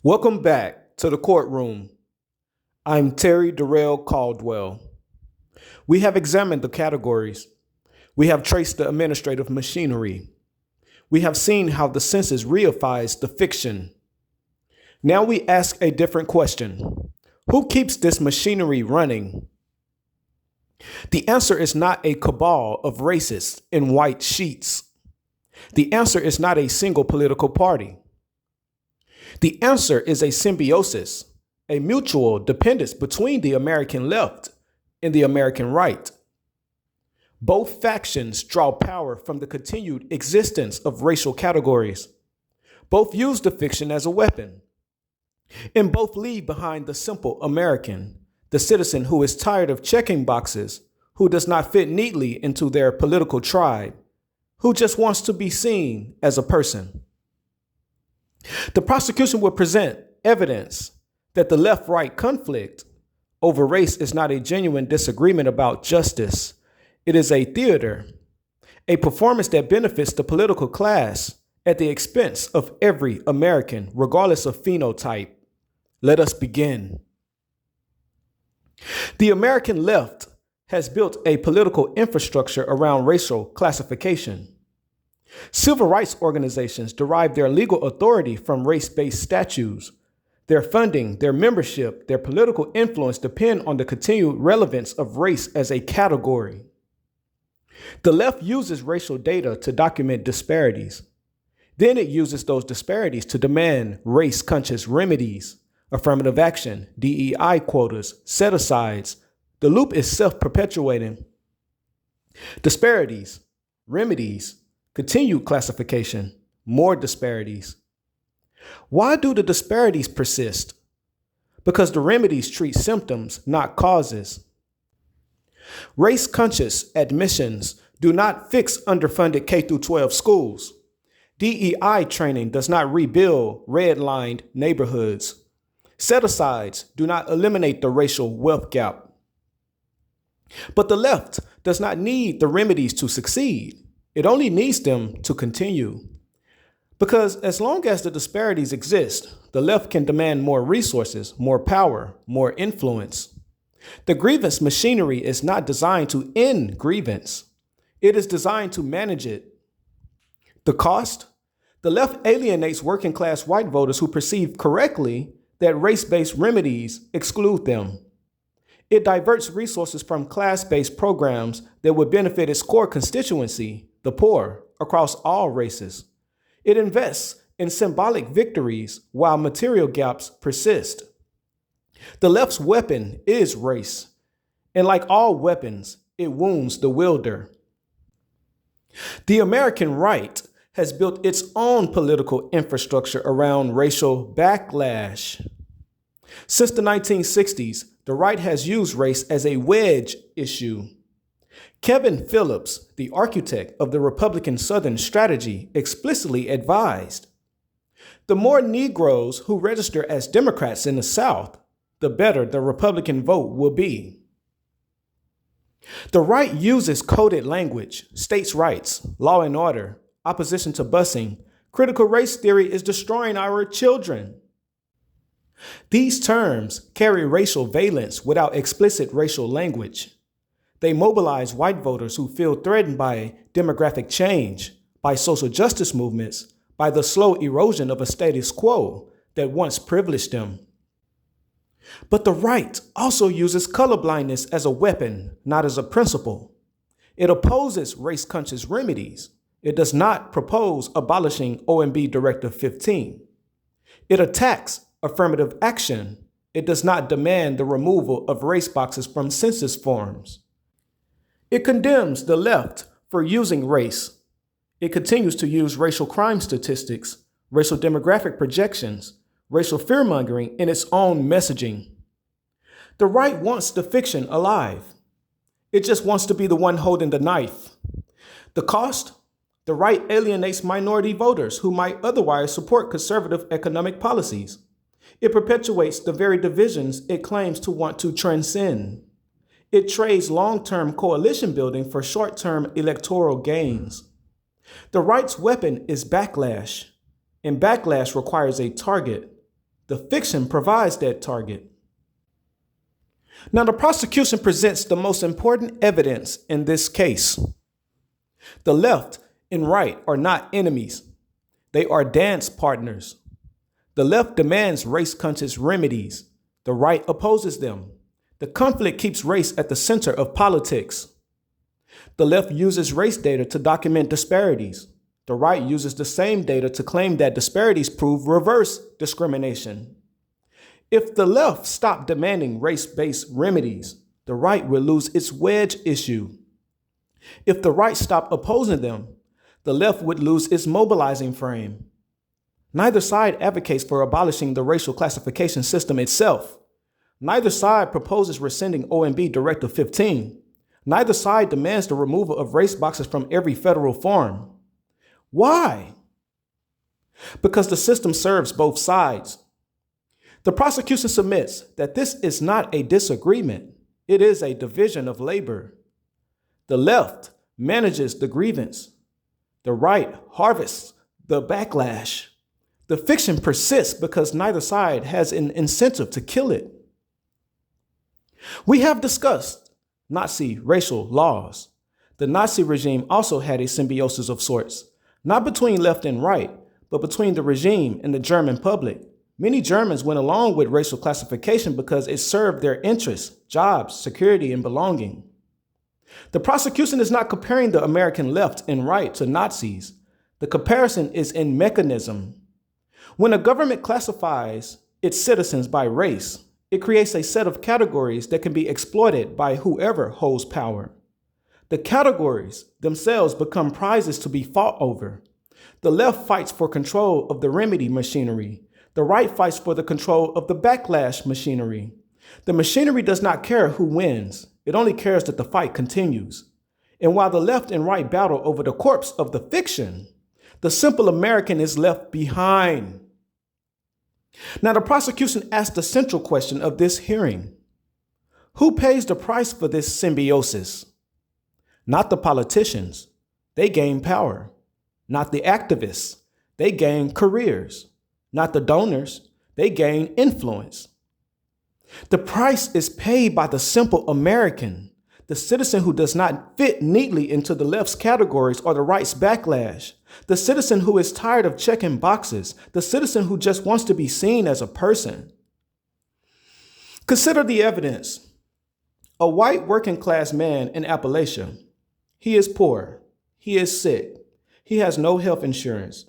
Welcome back to the courtroom. I'm Terry Darrell Caldwell. We have examined the categories. We have traced the administrative machinery. We have seen how the census reifies the fiction. Now we ask a different question. Who keeps this machinery running? The answer is not a cabal of racists in white sheets. The answer is not a single political party. The answer is a symbiosis, a mutual dependence between the American left and the American right. Both factions draw power from the continued existence of racial categories. Both use the fiction as a weapon. And both leave behind the simple American, the citizen who is tired of checking boxes, who does not fit neatly into their political tribe, who just wants to be seen as a person. The prosecution will present evidence that the left-right conflict over race is not a genuine disagreement about justice. It is a theater, a performance that benefits the political class at the expense of every American, regardless of phenotype. Let us begin. The American left has built a political infrastructure around racial classification. Civil rights organizations derive their legal authority from race-based statutes. Their funding, their membership, their political influence depend on the continued relevance of race as a category. The left uses racial data to document disparities. Then it uses those disparities to demand race-conscious remedies, affirmative action, DEI quotas, set-asides. The loop is self-perpetuating. Disparities, remedies, continued classification, more disparities. Why do the disparities persist? Because the remedies treat symptoms, not causes. Race-conscious admissions do not fix underfunded K-12 schools. DEI training does not rebuild red-lined neighborhoods. Set-asides do not eliminate the racial wealth gap. But the left does not need the remedies to succeed. It only needs them to continue. Because as long as the disparities exist, the left can demand more resources, more power, more influence. The grievance machinery is not designed to end grievance. It is designed to manage it. The cost? The left alienates working class white voters who perceive correctly that race-based remedies exclude them. It diverts resources from class-based programs that would benefit its core constituency, the poor, across all races. It invests in symbolic victories while material gaps persist. The left's weapon is race, and like all weapons, it wounds the wielder. The American right has built its own political infrastructure around racial backlash. Since the 1960s, the right has used race as a wedge issue. Kevin Phillips, the architect of the Republican Southern strategy, explicitly advised, the more Negroes who register as Democrats in the South, the better the Republican vote will be. The right uses coded language, states' rights, law and order, opposition to busing. Critical race theory is destroying our children. These terms carry racial valence without explicit racial language. They mobilize white voters who feel threatened by demographic change, by social justice movements, by the slow erosion of a status quo that once privileged them. But the right also uses colorblindness as a weapon, not as a principle. It opposes race-conscious remedies. It does not propose abolishing OMB Directive 15. It attacks affirmative action. It does not demand the removal of race boxes from census forms. It condemns the left for using race. It continues to use racial crime statistics, racial demographic projections, racial fear-mongering in its own messaging. The right wants the fiction alive. It just wants to be the one holding the knife. The cost? The right alienates minority voters who might otherwise support conservative economic policies. It perpetuates the very divisions it claims to want to transcend. It trades long-term coalition building for short-term electoral gains. The right's weapon is backlash, and backlash requires a target. The fiction provides that target. Now, the prosecution presents the most important evidence in this case. The left and right are not enemies. They are dance partners. The left demands race-conscious remedies. The right opposes them. The conflict keeps race at the center of politics. The left uses race data to document disparities. The right uses the same data to claim that disparities prove reverse discrimination. If the left stopped demanding race-based remedies, the right would lose its wedge issue. If the right stopped opposing them, the left would lose its mobilizing frame. Neither side advocates for abolishing the racial classification system itself. Neither side proposes rescinding OMB Directive 15. Neither side demands the removal of race boxes from every federal form. Why? Because the system serves both sides. The prosecution submits that this is not a disagreement. It is a division of labor. The left manages the grievance. The right harvests the backlash. The fiction persists because neither side has an incentive to kill it. We have discussed Nazi racial laws. The Nazi regime also had a symbiosis of sorts, not between left and right, but between the regime and the German public. Many Germans went along with racial classification because it served their interests, jobs, security, and belonging. The prosecution is not comparing the American left and right to Nazis. The comparison is in mechanism. When a government classifies its citizens by race, it creates a set of categories that can be exploited by whoever holds power. The categories themselves become prizes to be fought over. The left fights for control of the remedy machinery. The right fights for the control of the backlash machinery. The machinery does not care who wins. It only cares that the fight continues. And while the left and right battle over the corpse of the fiction, the simple American is left behind. Now, the prosecution asked the central question of this hearing. Who pays the price for this symbiosis? Not the politicians. They gain power. Not the activists. They gain careers. Not the donors. They gain influence. The price is paid by the simple American, the citizen who does not fit neatly into the left's categories or the right's backlash, the citizen who is tired of checking boxes, the citizen who just wants to be seen as a person. Consider the evidence. A white working class man in Appalachia. He is poor. He is sick. He has no health insurance.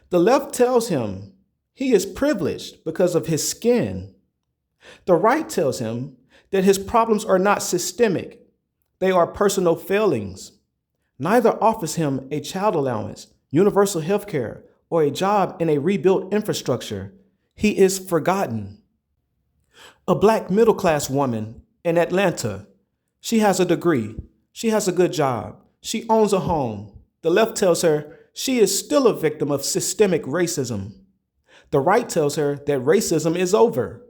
The left tells him he is privileged because of his skin. The right tells him that his problems are not systemic. They are personal failings. Neither offers him a child allowance, universal health care, or a job in a rebuilt infrastructure. He is forgotten. A black middle-class woman in Atlanta. She has a degree. She has a good job. She owns a home. The left tells her she is still a victim of systemic racism. The right tells her that racism is over.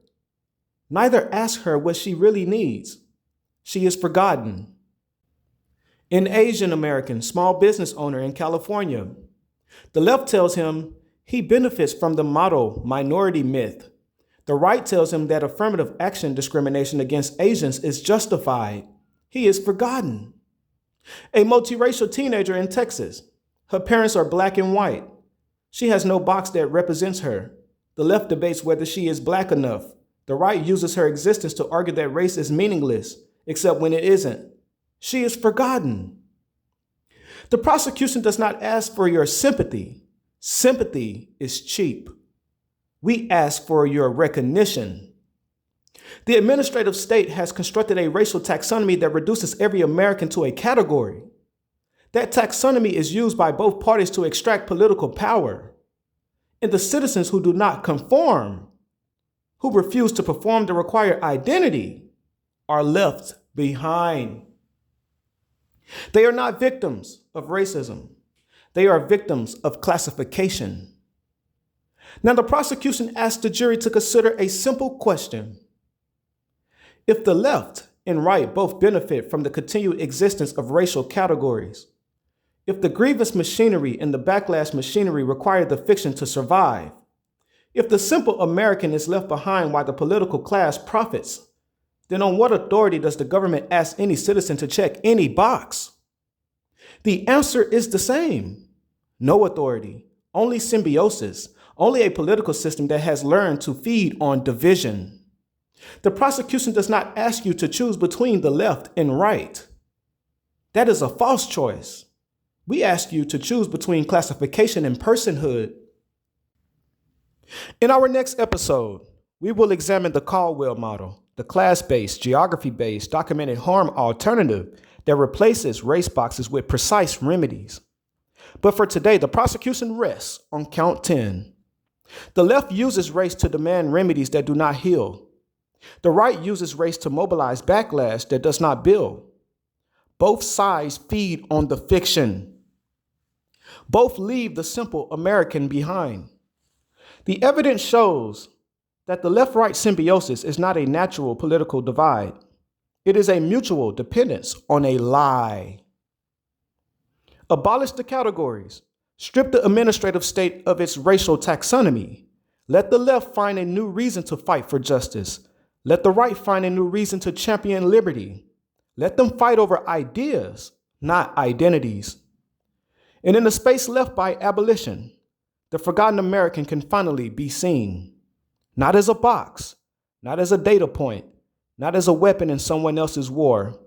Neither asks her what she really needs. She is forgotten. An Asian American small business owner in California. The left tells him he benefits from the model minority myth. The right tells him that affirmative action discrimination against Asians is justified. He is forgotten. A multiracial teenager in Texas. Her parents are black and white. She has no box that represents her. The left debates whether she is black enough. The right uses her existence to argue that race is meaningless, except when it isn't. She is forgotten. The prosecution does not ask for your sympathy. Sympathy is cheap. We ask for your recognition. The administrative state has constructed a racial taxonomy that reduces every American to a category. That taxonomy is used by both parties to extract political power. And the citizens who do not conform, who refuse to perform the required identity, are left behind. They are not victims of racism. They are victims of classification. Now, the prosecution asked the jury to consider a simple question. If the left and right both benefit from the continued existence of racial categories, if the grievance machinery and the backlash machinery require the fiction to survive, If the simple American is left behind while the political class profits, then on what authority does the government ask any citizen to check any box? The answer is the same. No authority, only symbiosis, only a political system that has learned to feed on division. The prosecution does not ask you to choose between the left and right. That is a false choice. We ask you to choose between classification and personhood. In our next episode, we will examine the Caldwell model, the class-based, geography-based, documented harm alternative that replaces race boxes with precise remedies. But for today, the prosecution rests on count 10. The left uses race to demand remedies that do not heal. The right uses race to mobilize backlash that does not build. Both sides feed on the fiction. Both leave the simple American behind. The evidence shows that the left-right symbiosis is not a natural political divide. It is a mutual dependence on a lie. Abolish the categories. Strip the administrative state of its racial taxonomy. Let the left find a new reason to fight for justice. Let the right find a new reason to champion liberty. Let them fight over ideas, not identities. And in the space left by abolition, the forgotten American can finally be seen, not as a box, not as a data point, not as a weapon in someone else's war,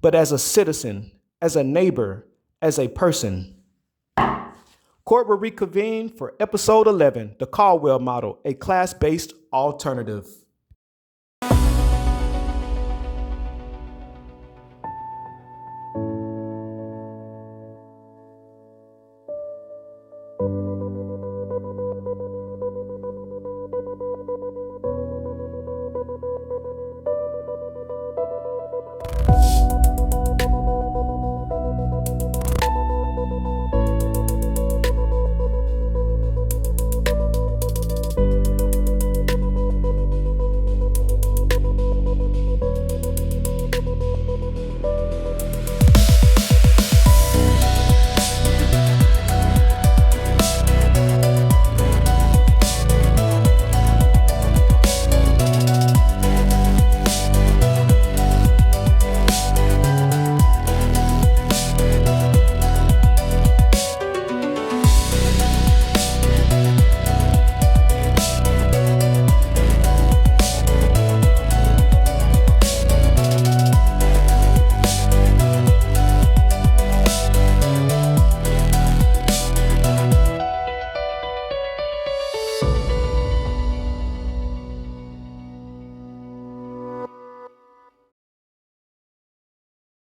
but as a citizen, as a neighbor, as a person. Court will reconvene for episode 11, the Caldwell model, a class-based alternative.